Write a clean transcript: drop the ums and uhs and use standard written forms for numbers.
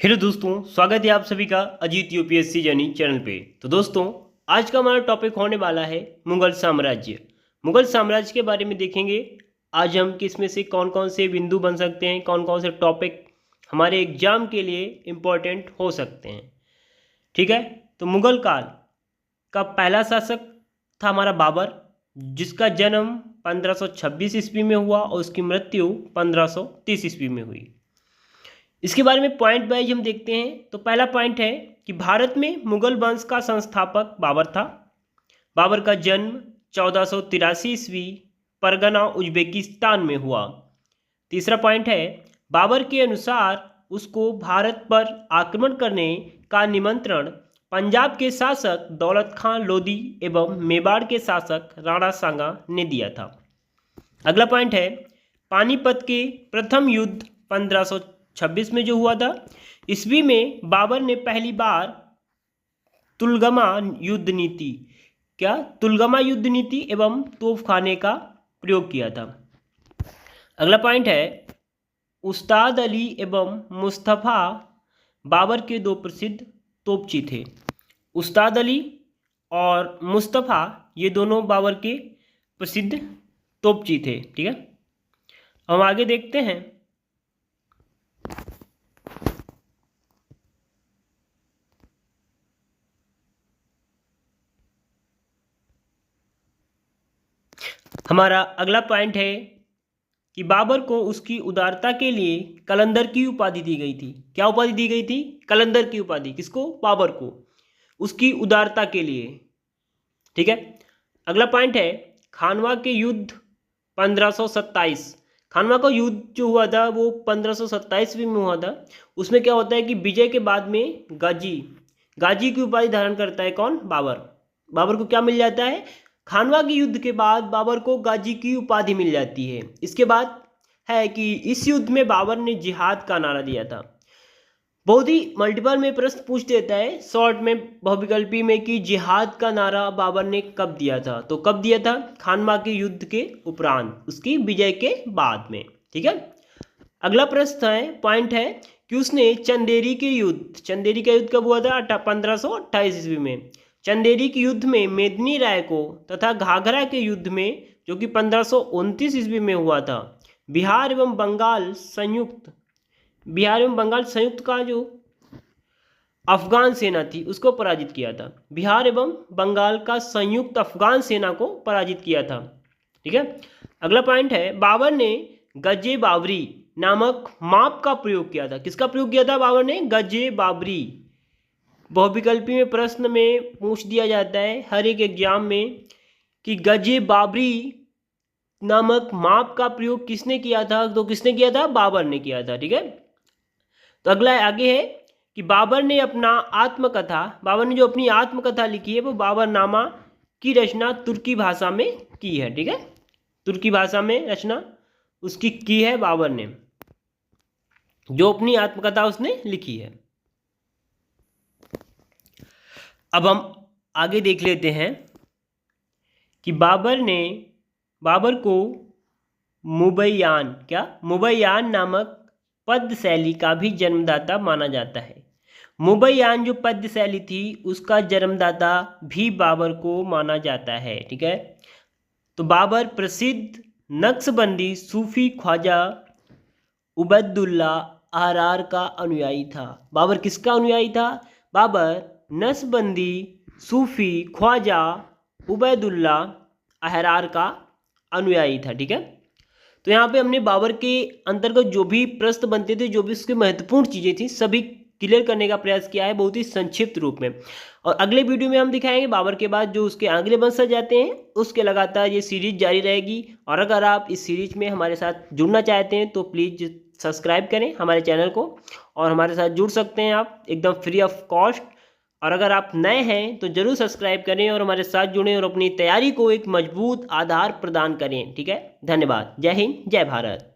Hello दोस्तों, स्वागत है आप सभी का अजीत यूपीएससी जर्नी चैनल पे। तो दोस्तों, आज का हमारा टॉपिक होने वाला है मुगल साम्राज्य। मुगल साम्राज्य के बारे में देखेंगे आज हम कि इसमें से कौन कौन से बिंदु बन सकते हैं, कौन कौन से टॉपिक हमारे एग्जाम के लिए इम्पोर्टेंट हो सकते हैं। ठीक है, तो मुगल काल का पहला शासक था हमारा बाबर, जिसका जन्म 1526 ईस्वी में हुआ और उसकी मृत्यु 1530 ईस्वी में हुई। इसके बारे में पॉइंट वाइज हम देखते हैं। तो पहला पॉइंट है कि भारत में मुगल वंश का संस्थापक बाबर था। बाबर का जन्म 1483 ईस्वी परगना उज्बेकिस्तान में हुआ। तीसरा पॉइंट है, बाबर के अनुसार उसको भारत पर आक्रमण करने का निमंत्रण पंजाब के शासक दौलत खान लोदी एवं मेवाड़ के शासक राणा सांगा ने दिया था। अगला पॉइंट है, पानीपत के प्रथम युद्ध 1526 में जो हुआ था, ईस्वी में बाबर ने पहली बार तुलगमा युद्ध नीति एवं तोपखाने का प्रयोग किया था। अगला पॉइंट है, उस्ताद अली एवं मुस्तफ़ा बाबर के दो प्रसिद्ध तोपची थे। उस्ताद अली और मुस्तफ़ा ये दोनों बाबर के प्रसिद्ध तोपची थे। ठीक है, हम आगे देखते हैं। हमारा अगला पॉइंट है कि बाबर को उसकी उदारता के लिए कलंदर की उपाधि दी गई थी। क्या उपाधि दी गई थी? कलंदर की उपाधि। किसको? बाबर को, उसकी उदारता के लिए। ठीक है, अगला पॉइंट है, खानवा के युद्ध 1527। खानवा का युद्ध जो हुआ था वो 1527 में हुआ था। उसमें क्या होता है कि विजय के बाद में गाजी की उपाधि धारण करता है कौन? बाबर। बाबर को क्या मिल जाता है? खानवा के युद्ध के बाद बाबर को गाजी की उपाधि मिल जाती है। इसके बाद है कि इस युद्ध में बाबर ने जिहाद का नारा दिया था। बहुत ही मल्टीपल में प्रश्न पूछ देता है शॉर्ट में, बहुविकल्पी में, कि जिहाद का नारा बाबर ने कब दिया था? तो कब दिया था? खानवा के युद्ध के उपरांत, उसकी विजय के बाद में। ठीक है, अगला प्रश्न है, पॉइंट है कि उसने चंदेरी का युद्ध कब हुआ था? 1528 ईस्वी में। चंदेरी के युद्ध में मेदिनी राय को तथा घाघरा के युद्ध में, जो कि 1529 ईस्वी में हुआ था, बिहार एवं बंगाल संयुक्त का जो अफगान सेना थी उसको पराजित किया था। बिहार एवं बंगाल का संयुक्त अफगान सेना को पराजित किया था। ठीक है, अगला पॉइंट है, बाबर ने गजे बाबरी नामक माप का प्रयोग किया था। किसका प्रयोग किया था बाबर ने? गजे बाबरी। बहुविकल्पी में प्रश्न में पूछ दिया जाता है हर एक एग्जाम में कि गजे बाबरी नामक माप का प्रयोग किसने किया था? तो किसने किया था? बाबर ने किया था। ठीक है, तो अगला आगे है कि बाबर ने जो अपनी आत्मकथा लिखी है वो बाबरनामा की रचना तुर्की भाषा में की है। ठीक है, तुर्की भाषा में रचना उसकी की है बाबर ने, जो अपनी आत्मकथा उसने लिखी है। अब हम आगे देख लेते हैं कि बाबर को मुबैयान नामक पद्य शैली का भी जन्मदाता माना जाता है। मुबैयान जो पद्य शैली थी उसका जन्मदाता भी बाबर को माना जाता है। ठीक है, तो बाबर प्रसिद्ध नक्शबंदी सूफी ख्वाजा उबैदुल्ला अहरार का अनुयायी था। बाबर किसका अनुयायी था? बाबर नक्शबंदी सूफी ख्वाजा उबैदुल्ला अहरार का अनुयायी था। ठीक है, तो यहाँ पे हमने बाबर के अंतर्गत जो भी प्रश्न बनते थे, जो भी उसकी महत्वपूर्ण चीज़ें थी, सभी क्लियर करने का प्रयास किया है बहुत ही संक्षिप्त रूप में। और अगले वीडियो में हम दिखाएंगे बाबर के बाद जो उसके अगले वंश जाते हैं, उसके लगातार ये सीरीज जारी रहेगी। और अगर आप इस सीरीज में हमारे साथ जुड़ना चाहते हैं तो प्लीज़ सब्सक्राइब करें हमारे चैनल को, और हमारे साथ जुड़ सकते हैं आप एकदम फ्री ऑफ कॉस्ट। और अगर आप नए हैं तो ज़रूर सब्सक्राइब करें और हमारे साथ जुड़ें और अपनी तैयारी को एक मजबूत आधार प्रदान करें। ठीक है, धन्यवाद। जय हिंद, जय भारत।